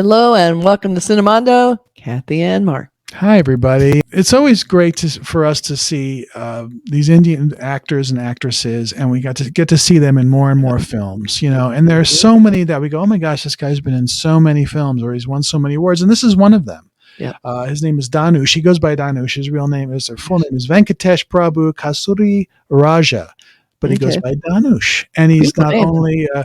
Hello and welcome to Cinemondo, Kathy and Mark. Hi, everybody. It's always great for us to see these Indian actors and actresses, and we get to see them in more and more films, and there's so many that we go, oh my gosh, this guy's been in so many films, or he's won so many awards, and this is one of them. Yeah. His name is Dhanush. He goes by Dhanush. His full name is Venkatesh Prabhu Kasuri Raja, but he goes by Dhanush. And he's not only an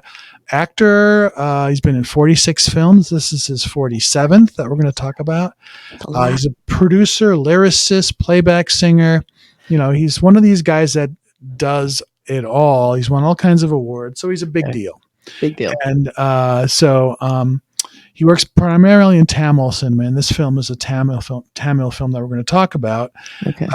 actor, he's been in 46 films. This is his 47th that we're going to talk about. He's a producer, lyricist, playback singer. He's one of these guys that does it all. He's won all kinds of awards, so he's a big deal. Big deal. And he works primarily in Tamil cinema, and this film is a Tamil film that we're going to talk about. Okay.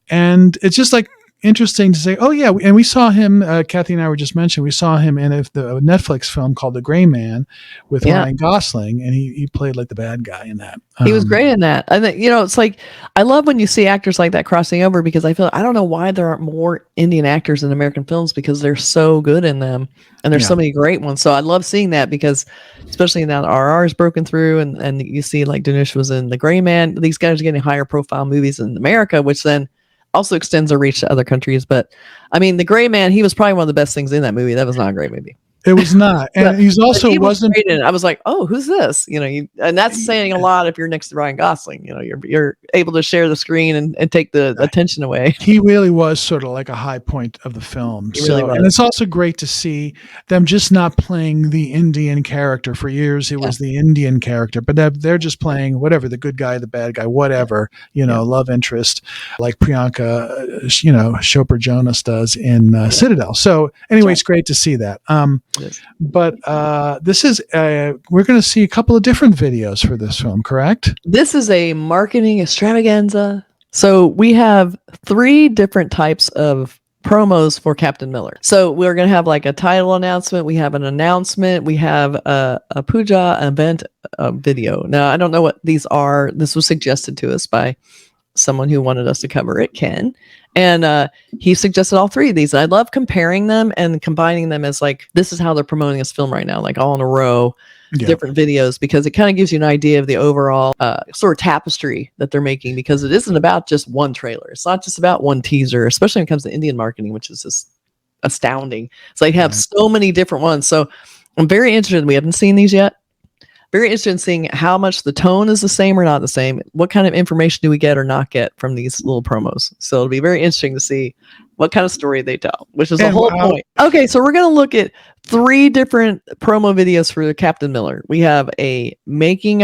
And it's just like interesting to say, oh yeah, and we saw him. Kathy and I were just mentioning we saw him in the Netflix film called The Gray Man with Ryan Gosling, and he played like the bad guy in that. He was great in that. I think it's like I love when you see actors like that crossing over, because I don't know why there aren't more Indian actors in American films, because they're so good in them, and there's so many great ones. So I love seeing that, because especially now that RR is broken through, and you see like Dhanush was in The Gray Man. These guys are getting higher profile movies in America, which then also extends their reach to other countries. But I mean, The Gray Man, he was probably one of the best things in that movie. That was not a great movie. It was not. And he's also wasn't. I was like, oh, who's this? And that's saying a lot if you're next to Ryan Gosling. You're able to share the screen and take the attention away. He really was sort of like a high point of the film. And it's also great to see them just not playing the Indian character. For years, it was the Indian character, but they're just playing whatever, the good guy, the bad guy, whatever, love interest, like Priyanka, Chopra Jonas does in Citadel. So anyway, it's great to see that. But this is we're going to see a couple of different videos for this film, correct? This is a marketing extravaganza. So we have 3 different types of promos for Captain Miller. So we're going to have like a title announcement. We have an announcement. We have a Pooja event video. Now, I don't know what these are. This was suggested to us by someone who wanted us to cover it, Ken. And he suggested all 3 of these. I love comparing them and combining them as like, this is how they're promoting this film right now, like all in a row, different videos, because it kind of gives you an idea of the overall sort of tapestry that they're making, because it isn't about just one trailer. It's not just about one teaser, especially when it comes to Indian marketing, which is just astounding. So they have so many different ones. So I'm very interested. We haven't seen these yet. Very interested in seeing how much the tone is the same or not the same. What kind of information do we get or not get from these little promos? So it'll be very interesting to see what kind of story they tell, which is the whole point. Okay, so we're going to look at 3 different promo videos for Captain Miller. We have a making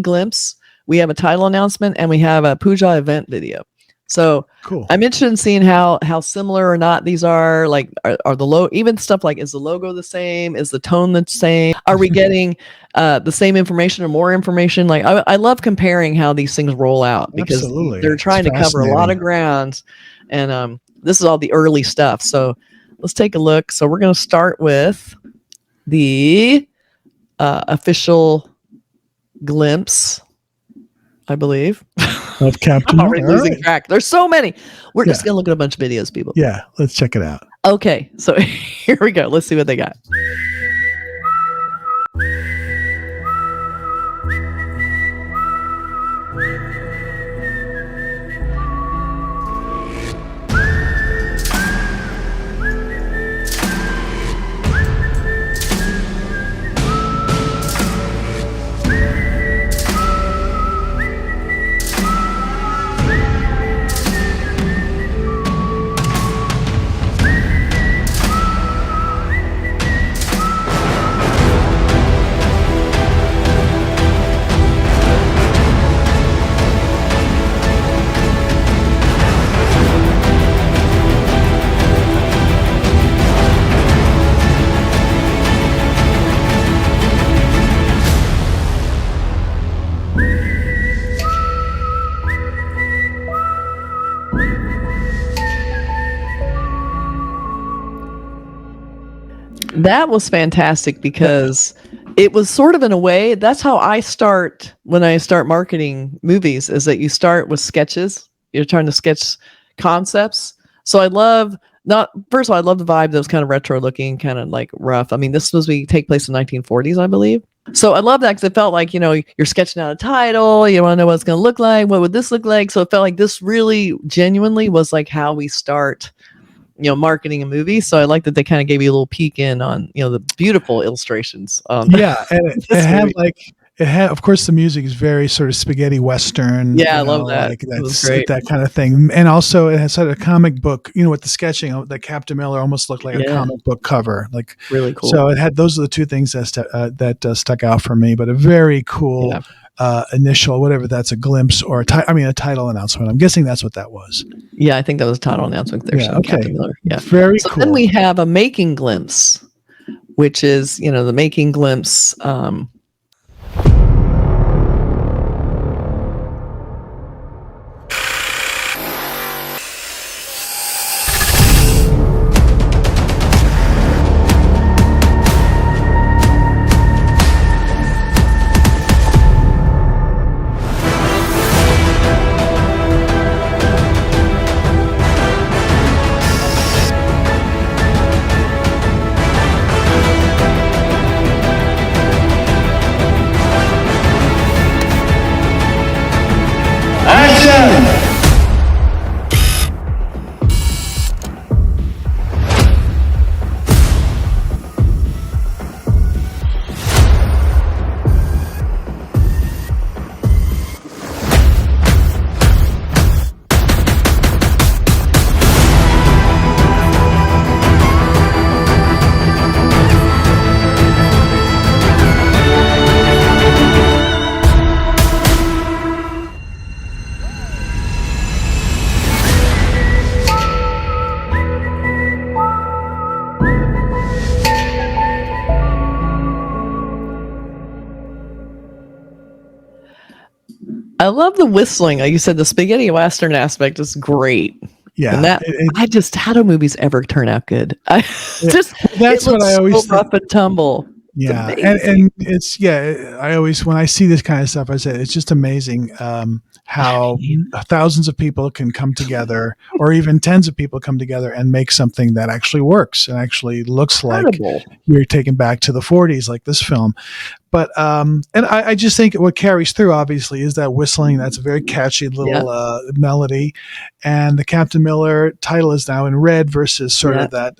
glimpse, we have a title announcement, and we have a Pooja event video. So cool. I'm interested in seeing how similar or not these are. Like, are the even stuff like, is the logo the same? Is the tone the same? Are we getting the same information or more information? Like, I love comparing how these things roll out, because they're trying to cover a lot of ground. And this is all the early stuff. So let's take a look. So we're going to start with the official glimpse, I believe. Of Captain. I'm already losing track. There's so many. We're just going to look at a bunch of videos, people. Yeah, let's check it out. Okay, so here we go. Let's see what they got. That was fantastic, because it was sort of, in a way, that's how I start when I start marketing movies, is that you start with sketches. You're trying to sketch concepts. So I love, first of all, I love the vibe that was kind of retro looking, kind of like rough. I mean, this was, we take place in 1940s, I believe. So I love that because it felt like, you're sketching out a title. You want to know what it's going to look like. What would this look like? So it felt like this really genuinely was like how we start, marketing a movie. So I like that they kind of gave you a little peek in on, the beautiful illustrations. Yeah. And it had, of course, the music is very sort of spaghetti Western. Yeah, I love that. Like It was that's great. that kind of thing. And also it has sort of a comic book, with the sketching, that Captain Miller almost looked like a comic book cover. Like really cool. So it had, those are the two things that stuck out for me, but a very cool initial, whatever that's, a glimpse or a title announcement. I'm guessing that's what that was. Yeah, I think that was a title announcement there. Yeah, okay. Captain Miller. Yeah. Very so cool. Then we have a making glimpse, which is, the making glimpse. I love the whistling. Like you said, the spaghetti Western aspect is great. Yeah. And that, how do movies ever turn out good? That's what I always so rough and tumble. Yeah. And it's, I always, when I see this kind of stuff, I say, it's just amazing how thousands of people can come together, or even tens of people come together and make something that actually works and actually looks like you're taken back to the 40s, like this film. But and I just think what carries through, obviously, is that whistling. That's a very catchy little melody, and the Captain Miller title is now in red versus sort of that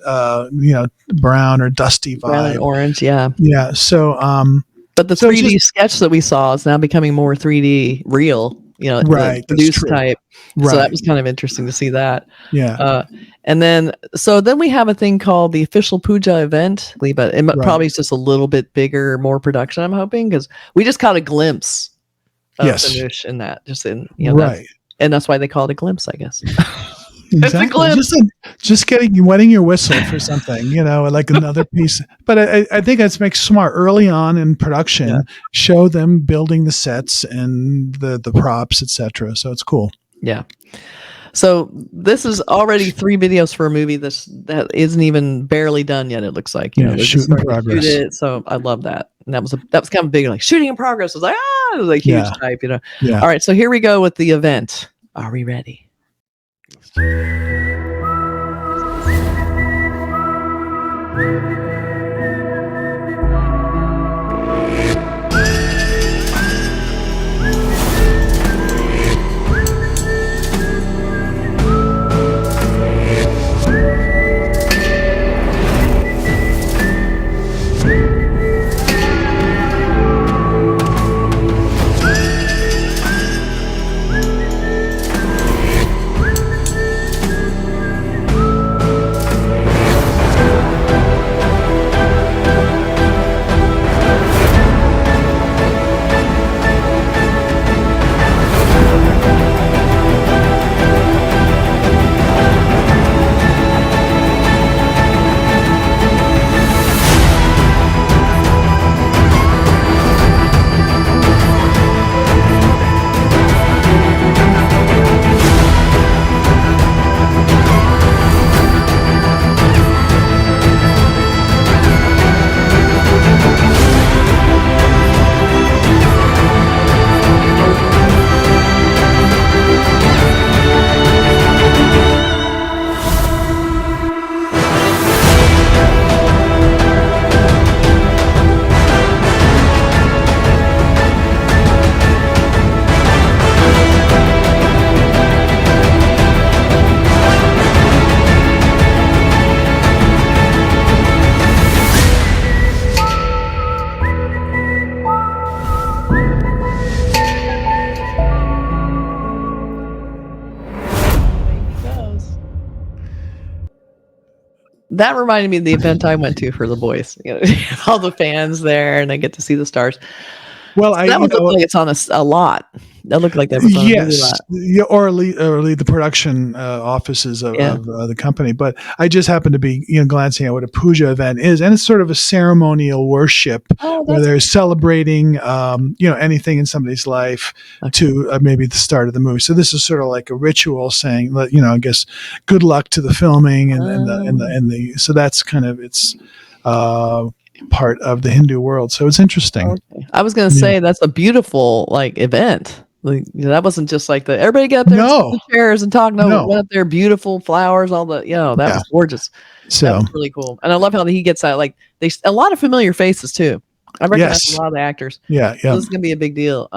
brown or dusty vibe, brown and orange. Yeah. So, but the 3D sketch that we saw is now becoming more 3D real. Right, produced type. Right. So that was kind of interesting to see that. Yeah. And then we have a thing called the official Pooja event, but it probably is just a little bit bigger, more production, I'm hoping, because we just caught a glimpse of Dhanush in that. And that's why they call it a glimpse, I guess. Exactly. It's a glimpse. Just wetting your whistle for something, like another piece. But I think that makes smart early on in production. Show them building the sets and the props, etc. So it's cool. Yeah. So this is already 3 videos for a movie that isn't even barely done yet. It looks like shooting in progress. So I love that. And that was kind of big, like shooting in progress. It was like it was like huge type, Yeah. All right, so here we go with the event. Are we ready? that reminded me of the event I went to for the boys. You know, all the fans there, and I get to see the stars. Well, So that would look like it's on a lot. That looked like that was on a movie yes, lot. yeah, or the production offices of, Yeah. the company. But I just happened to be, glancing at what a puja event is, and it's sort of a ceremonial worship Oh, where that's they're celebrating, anything in somebody's life okay. to maybe the start of the movie. So this is sort of like a ritual saying, I guess, good luck to the filming and so that's kind of its part of the Hindu world. So it's interesting. Okay. I was going to say that's a beautiful event. Like, that wasn't just like everybody get up there and sit in No, the chairs and talk. No, no. went up there, beautiful flowers, all the that was gorgeous. So that was really cool, and I love how he gets that. Like a lot of familiar faces too. I recognize a lot of the actors. Yeah. So this is gonna be a big deal.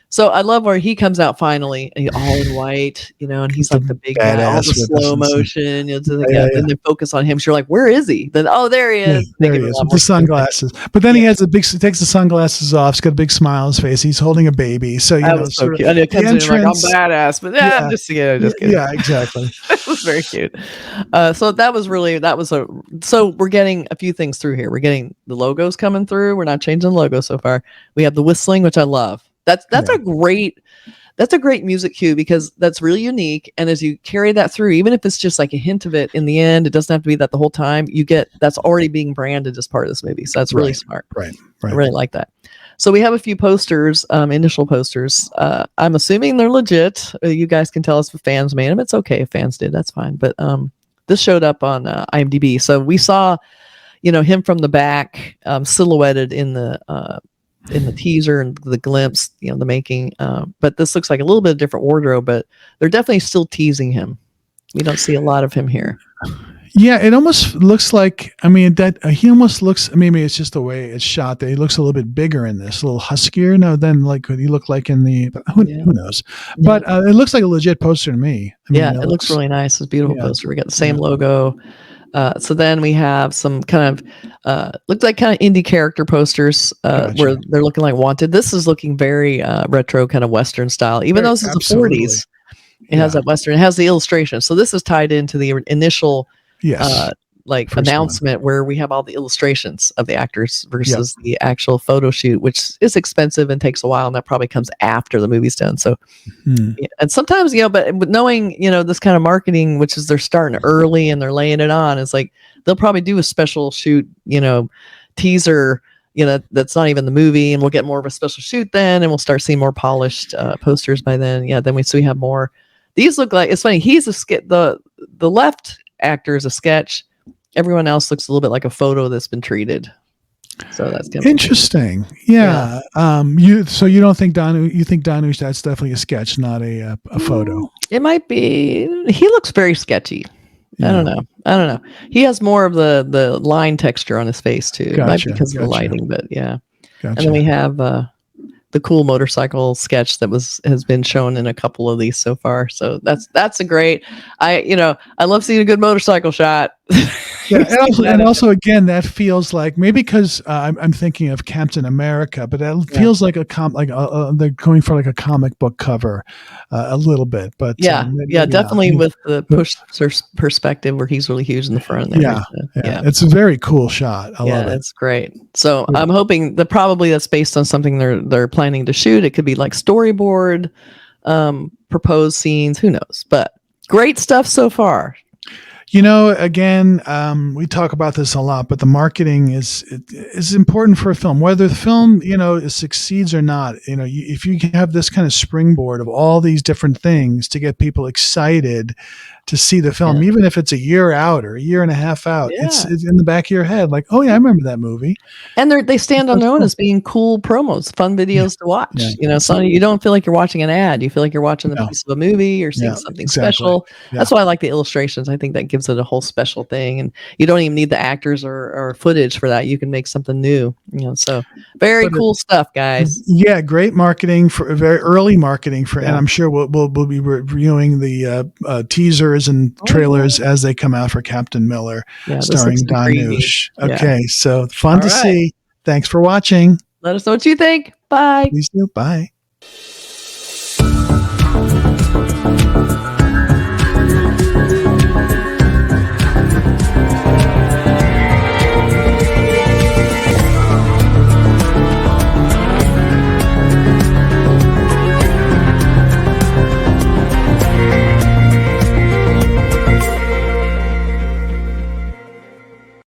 So I love where he comes out finally, and all in white, and he's like the big guy, all the slow motion, and they focus on him. So you're like, where is he? Then there he is. There he is with the sunglasses. But then he takes the sunglasses off. He's got a big smile on his face. He's holding a baby. So that was so cute. And it comes in like, I'm badass, but I'm just kidding. Yeah, exactly. It was very cute. So so we're getting a few things through here. We're getting the logos coming through. We're not changing the logo so far. We have the whistling, which I love. That's a great music cue because that's really unique. And as you carry that through, even if it's just like a hint of it in the end, it doesn't have to be that the whole time. That's already being branded as part of this movie. So that's really smart. Right. I really like that. So we have a few posters, initial posters. I'm assuming they're legit. You guys can tell us if fans made them. It's okay if fans did. That's fine. But this showed up on IMDb. So we saw, him from the back, silhouetted in the teaser and the glimpse, the making. But this looks like a little bit of different wardrobe, but they're definitely still teasing him. We don't see a lot of him here. Yeah, it almost looks like, he almost looks, maybe it's just the way it's shot, that he looks a little bit bigger in this, a little huskier than like what he looked like in the, who knows? But it looks like a legit poster to me. It looks really nice. It's a beautiful poster. We got the same logo. So then we have some kind of looks like kind of indie character posters where they're looking like wanted. This is looking very retro, kind of Western style, even though this is the 40s. It has that Western. It has the illustration. So this is tied into the initial announcement where we have all the illustrations of the actors versus the actual photo shoot, which is expensive and takes a while, and that probably comes after the movie's done. So and sometimes but knowing this kind of marketing, which is they're starting early and they're laying it on, it's like they'll probably do a special shoot teaser that's not even the movie, and we'll get more of a special shoot then, and we'll start seeing more polished posters by then. Then we have more. These look like, it's funny, he's the left actor is a sketch. Everyone else looks a little bit like a photo that's been treated. So that's kind of interesting. Yeah. You don't think Dhanush? You think Dhanush? That's definitely a sketch, not a photo. It might be. He looks very sketchy. I don't know. He has more of the line texture on his face too. It might be because of the lighting, but yeah. Gotcha. And then we have the cool motorcycle sketch that has been shown in a couple of these so far. So that's a great. I love seeing a good motorcycle shot. Yeah, and also again, that feels like, maybe because I'm thinking of Captain America, but that feels like they're going for like a comic book cover a little bit. But definitely with the push perspective where he's really huge in the front. Yeah, it's a very cool shot. I love it. It's great. So I'm hoping that probably that's based on something they're planning to shoot. It could be like storyboard, proposed scenes. Who knows? But great stuff so far. Again, we talk about this a lot, but the marketing is important for a film, whether the film, succeeds or not. If you have this kind of springboard of all these different things to get people excited to see the film, even if it's a year out or a year and a half out, it's in the back of your head. Like, oh yeah, I remember that movie. And they stand on their own as being cool promos, fun videos to watch. So you don't feel like you're watching an ad. You feel like you're watching the piece of a movie or seeing something special. That's why I like the illustrations. I think that gives it a whole special thing. And you don't even need the actors or footage for that. You can make something new. So very cool stuff, guys. Yeah, great marketing for very early marketing and I'm sure we'll be reviewing the teasers and trailers as they come out for Captain Miller, starring Dhanush. Okay, so fun to see. Thanks for watching. Let us know what you think. Bye. Please do. Bye.